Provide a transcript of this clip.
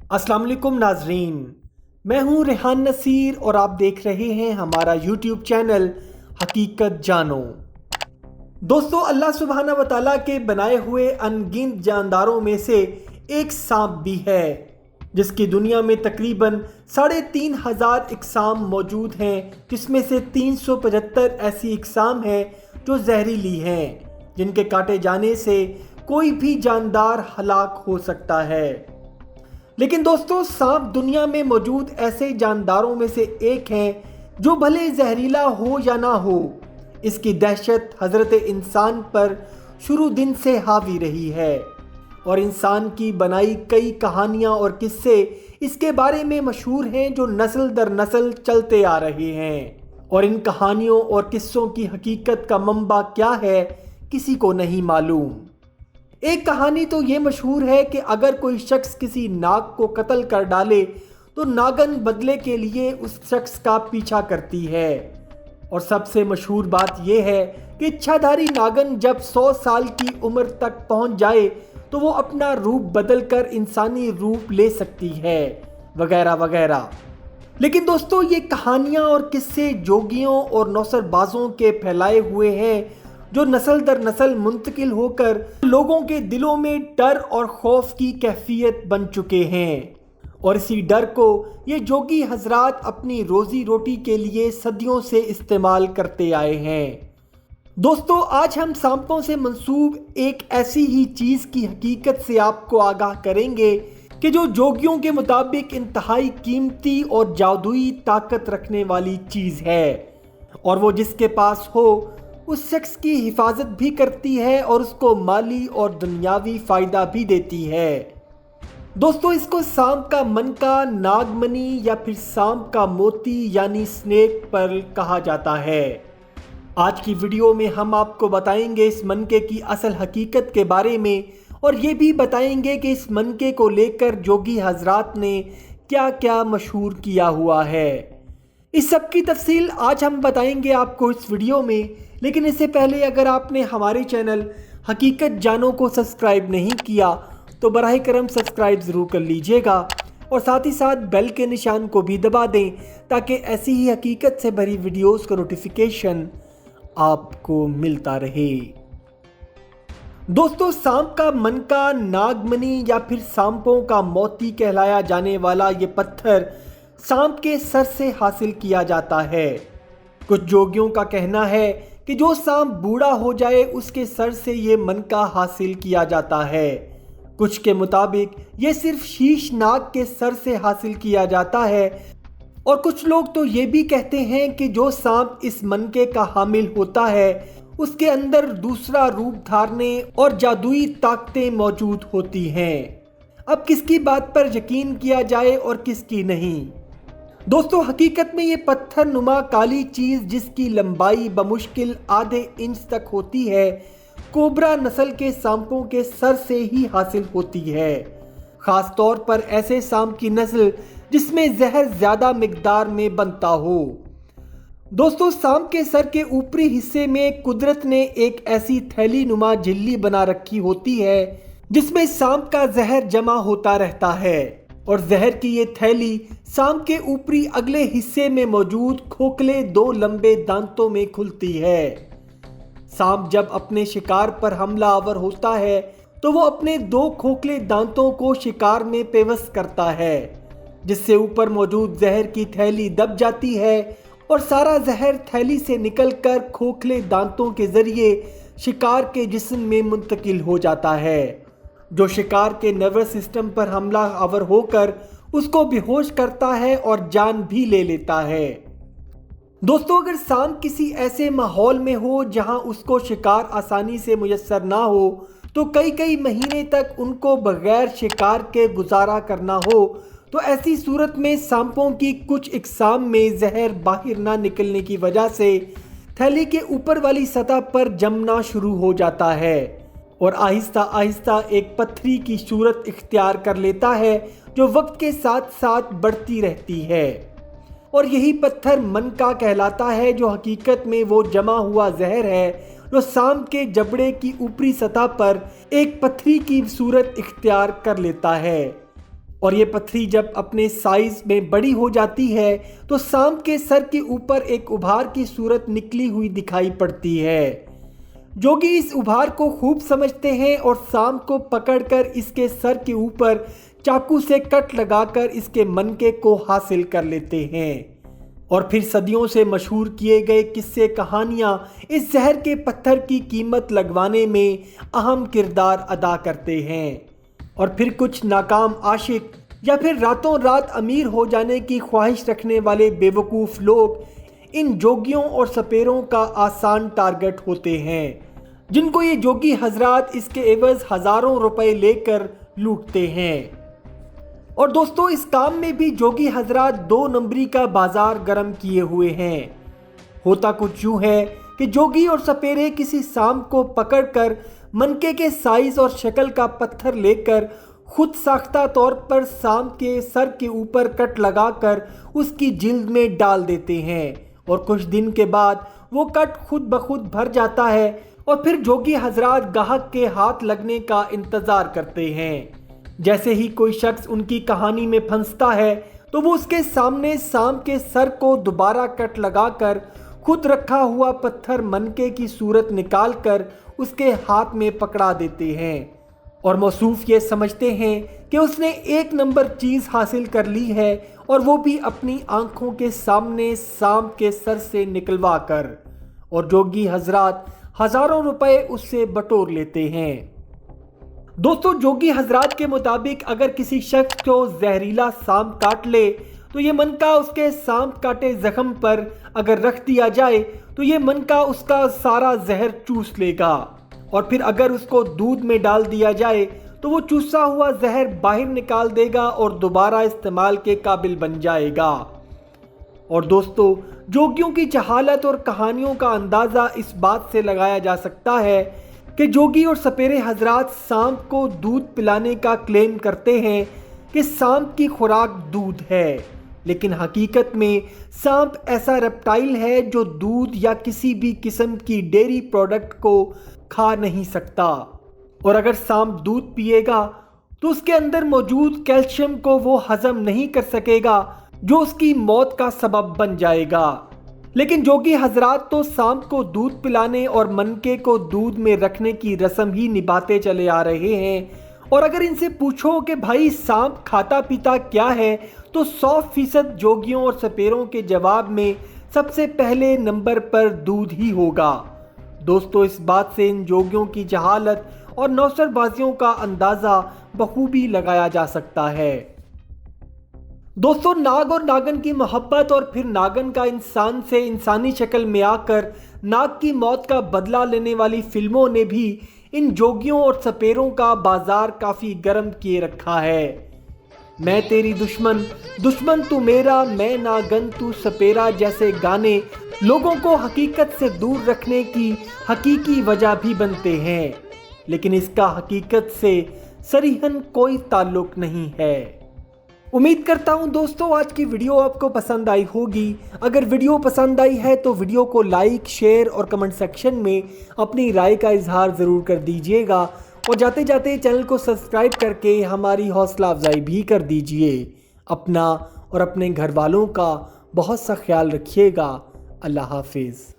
अस्सलाम वालेकुम नाजरीन, मैं हूं रेहान नसीर और आप देख रहे हैं हमारा यूट्यूब चैनल हकीकत जानो। दोस्तों, अल्लाह सुब्हाना व तआला के बनाए हुए अनगिनत जानदारों में से एक सांप भी है जिसकी दुनिया में तकरीबन 3,500 इकसाम मौजूद हैं, जिसमें से 375 ऐसी इकसाम हैं जो जहरीली हैं, जिनके काटे जाने से कोई भी जानदार हलाक हो सकता है। लेकिन दोस्तों, सांप दुनिया में मौजूद ऐसे जानदारों में से एक है जो भले जहरीला हो या ना हो, इसकी दहशत हज़रत इंसान पर शुरू दिन से हावी रही है और इंसान की बनाई कई कहानियाँ और किस्से इसके बारे में मशहूर हैं जो नस्ल दर नस्ल चलते आ रहे हैं। और इन कहानियों और किस्सों की हकीकत का मंबा क्या है किसी को नहीं मालूम। एक कहानी तो ये मशहूर है कि अगर कोई शख्स किसी नाग को कत्ल कर डाले तो नागन बदले के लिए उस शख्स का पीछा करती है। और सबसे मशहूर बात यह है कि इच्छाधारी नागन जब 100 साल की उम्र तक पहुंच जाए तो वो अपना रूप बदलकर इंसानी रूप ले सकती है, वगैरह वगैरह। लेकिन दोस्तों, ये कहानियाँ और किस्से जोगियों और नौसरबाजों के फैलाए हुए हैं जो नस्ल दर नस्ल मुंतकिल होकर लोगों के दिलों में डर और खौफ की कैफियत बन चुके हैं। और इसी डर को ये जोगी हजरात अपनी रोजी रोटी के लिए सदियों से इस्तेमाल करते आए हैं। दोस्तों, आज हम सांपों से मंसूब एक ऐसी ही चीज़ की हकीकत से आपको आगाह करेंगे कि जो जोगियों के मुताबिक इंतहाई कीमती और जादुई ताकत रखने वाली चीज़ है, और वो जिसके पास हो उस शख्स की हिफाजत भी करती है और उसको माली और दुनियावी फ़ायदा भी देती है। दोस्तों, इसको सांप का मनका, नागमणि या फिर सांप का मोती यानी स्नेक पर्ल कहा जाता है। आज की वीडियो में हम आपको बताएंगे इस मनके की असल हकीकत के बारे में और ये भी बताएंगे कि इस मनके को लेकर जोगी हजरात ने क्या क्या मशहूर किया हुआ है। इस सब की तफसील आज हम बताएंगे आपको इस वीडियो में। लेकिन इससे पहले अगर आपने हमारे चैनल हकीकत जानो को सब्सक्राइब नहीं किया तो बराह करम सब्सक्राइब ज़रूर कर लीजिएगा और साथ ही साथ बेल के निशान को भी दबा दें ताकि ऐसी ही हकीकत से भरी वीडियोस का नोटिफिकेशन आपको मिलता रहे। दोस्तों, सांप का मनका, नागमणि या फिर सांपों का मोती कहलाया जाने वाला ये पत्थर सांप के सर से हासिल किया जाता है। कुछ जोगियों का कहना है कि जो सांप बूढ़ा हो जाए उसके सर से ये मनका हासिल किया जाता है। कुछ के मुताबिक ये सिर्फ शीश नाग के सर से हासिल किया जाता है और कुछ लोग तो ये भी कहते हैं कि जो सांप इस मनके का हामिल होता है उसके अंदर दूसरा रूप धारने और जादुई ताकतें मौजूद होती हैं। अब किसकी बात पर यकीन किया जाए और किसकी नहीं। दोस्तों, हकीकत में ये पत्थर नुमा काली चीज़ जिसकी लंबाई बमुश्किल आधे इंच तक होती है, कोबरा नस्ल के सांपों के सर से ही हासिल होती है। ख़ास तौर पर ऐसे सांप की नस्ल जिसमें जहर ज़्यादा मिकदार में बनता हो। दोस्तों, सांप के सर के ऊपरी हिस्से में कुदरत ने एक ऐसी थैली नुमा झिल्ली बना रखी होती है जिसमें सांप का जहर जमा होता रहता है और जहर की ये थैली सांप के ऊपरी अगले हिस्से में मौजूद खोखले 2 लंबे दांतों में खुलती है। सांप जब अपने शिकार पर हमला आवर होता है तो वो अपने 2 खोखले दांतों को शिकार में पेवस्त करता है, जिससे ऊपर मौजूद जहर की थैली दब जाती है और सारा जहर थैली से निकलकर खोखले दांतों के जरिए शिकार के जिस्म में मुंतकिल हो जाता है, जो शिकार के नर्वस सिस्टम पर हमला आवर होकर उसको बेहोश करता है और जान भी ले लेता है। दोस्तों, अगर सांप किसी ऐसे माहौल में हो जहां उसको शिकार आसानी से मुयस्सर ना हो तो कई कई महीने तक उनको बगैर शिकार के गुजारा करना हो, तो ऐसी सूरत में सांपों की कुछ इकसाम में जहर बाहर ना निकलने की वजह से थैली के ऊपर वाली सतह पर जमना शुरू हो जाता है और आहिस्ता आहिस्ता एक पत्थरी की सूरत इख्तियार कर लेता है जो वक्त के साथ साथ बढ़ती रहती है। और यही पत्थर मनका कहलाता है, जो हकीकत में वो जमा हुआ जहर है जो सांप के जबड़े की ऊपरी सतह पर एक पत्थरी की सूरत इख्तियार कर लेता है। اور یہ پتھری جب اپنے سائز میں بڑی ہو جاتی ہے تو سانپ کے سر کے اوپر ایک ابھار کی صورت نکلی ہوئی دکھائی پڑتی ہے۔ جوگی اس ابھار کو خوب سمجھتے ہیں اور سانپ کو پکڑ کر اس کے سر کے اوپر چاقو سے کٹ لگا کر اس کے منکے کو حاصل کر لیتے ہیں، اور پھر صدیوں سے مشہور کیے گئے قصے کہانیاں اس زہر کے پتھر کی قیمت لگوانے میں اہم کردار ادا کرتے ہیں، اور پھر کچھ ناکام عاشق یا پھر راتوں رات امیر ہو جانے کی خواہش رکھنے والے بے وقوف لوگ ان جوگیوں اور سپیروں کا آسان ٹارگٹ ہوتے ہیں، جن کو یہ جوگی حضرات اس کے عوض ہزاروں روپے لے کر لوٹتے ہیں۔ اور دوستو، اس کام میں بھی جوگی حضرات 2 نمبری کا بازار گرم کیے ہوئے ہیں۔ ہوتا کچھ یوں ہے کہ جوگی اور سپیرے کسی سانپ کو پکڑ کر منکے کے سائز اور شکل کا پتھر لے کر خود ساختہ طور پر سانپ کے سر کے اوپر کٹ لگا کر اس کی جلد میں ڈال دیتے ہیں، اور کچھ دن کے بعد وہ کٹ خود بخود بھر جاتا ہے، اور پھر جوگی حضرات گاہک کے ہاتھ لگنے کا انتظار کرتے ہیں۔ جیسے ہی کوئی شخص ان کی کہانی میں پھنستا ہے تو وہ اس کے سامنے سانپ کے سر کو دوبارہ کٹ لگا کر خود رکھا ہوا پتھر منکے کی صورت نکال کر اس کے ہاتھ میں پکڑا دیتے ہیں، اور موصوف یہ سمجھتے ہیں کہ اس نے 1 نمبر چیز حاصل کر لی ہے، اور وہ بھی اپنی آنکھوں کے سامنے سانپ کے سر سے نکلوا کر، اور جوگی حضرات ہزاروں روپے اس سے بٹور لیتے ہیں۔ دوستو، جوگی حضرات کے مطابق اگر کسی شخص کو زہریلا سانپ کاٹ لے تو یہ منکا اس کے سانپ کاٹے زخم پر اگر رکھ دیا جائے تو یہ منکا اس کا سارا زہر چوس لے گا، اور پھر اگر اس کو دودھ میں ڈال دیا جائے تو وہ چوسا ہوا زہر باہر نکال دے گا اور دوبارہ استعمال کے قابل بن جائے گا۔ اور دوستو، جوگیوں کی جہالت اور کہانیوں کا اندازہ اس بات سے لگایا جا سکتا ہے کہ جوگی اور سپیرے حضرات سانپ کو دودھ پلانے کا کلیم کرتے ہیں کہ سانپ کی خوراک دودھ ہے، لیکن حقیقت میں سانپ ایسا ریپٹائل ہے جو دودھ یا کسی بھی قسم کی ڈیری پروڈکٹ کو کھا نہیں سکتا، اور اگر سانپ دودھ پیے گا تو اس کے اندر موجود کیلشیم کو وہ ہضم نہیں کر سکے گا، جو اس کی موت کا سبب بن جائے گا۔ لیکن جوگی حضرات تو سانپ کو دودھ پلانے اور منکے کو دودھ میں رکھنے کی رسم ہی نبھاتے چلے آ رہے ہیں، اور اگر ان سے پوچھو کہ بھائی سانپ کھاتا پیتا کیا ہے تو 100% جوگیوں اور سپیروں کے جواب میں سب سے پہلے نمبر پر دودھ ہی ہوگا۔ دوستو، اس بات سے ان جوگیوں کی جہالت اور نوسر بازیوں کا اندازہ بخوبی لگایا جا سکتا ہے۔ دوستو، ناگ اور ناگن کی محبت اور پھر ناگن کا انسان سے انسانی شکل میں آ کر ناگ کی موت کا بدلہ لینے والی فلموں نے بھی ان جوگیوں اور سپیروں کا بازار کافی گرم کیے رکھا ہے۔ میں تیری دشمن، دشمن تو میرا، میں ناگن تو سپیرا جیسے گانے لوگوں کو حقیقت سے دور رکھنے کی حقیقی وجہ بھی بنتے ہیں، لیکن اس کا حقیقت سے صریحاً کوئی تعلق نہیں ہے۔ امید کرتا ہوں دوستو آج کی ویڈیو آپ کو پسند آئی ہوگی۔ اگر ویڈیو پسند آئی ہے تو ویڈیو کو لائک، شیئر اور کمنٹ سیکشن میں اپنی رائے کا اظہار ضرور کر دیجئے گا، اور جاتے جاتے چینل کو سبسکرائب کر کے ہماری حوصلہ افزائی بھی کر دیجئے۔ اپنا اور اپنے گھر والوں کا بہت سا خیال رکھیے گا۔ اللہ حافظ۔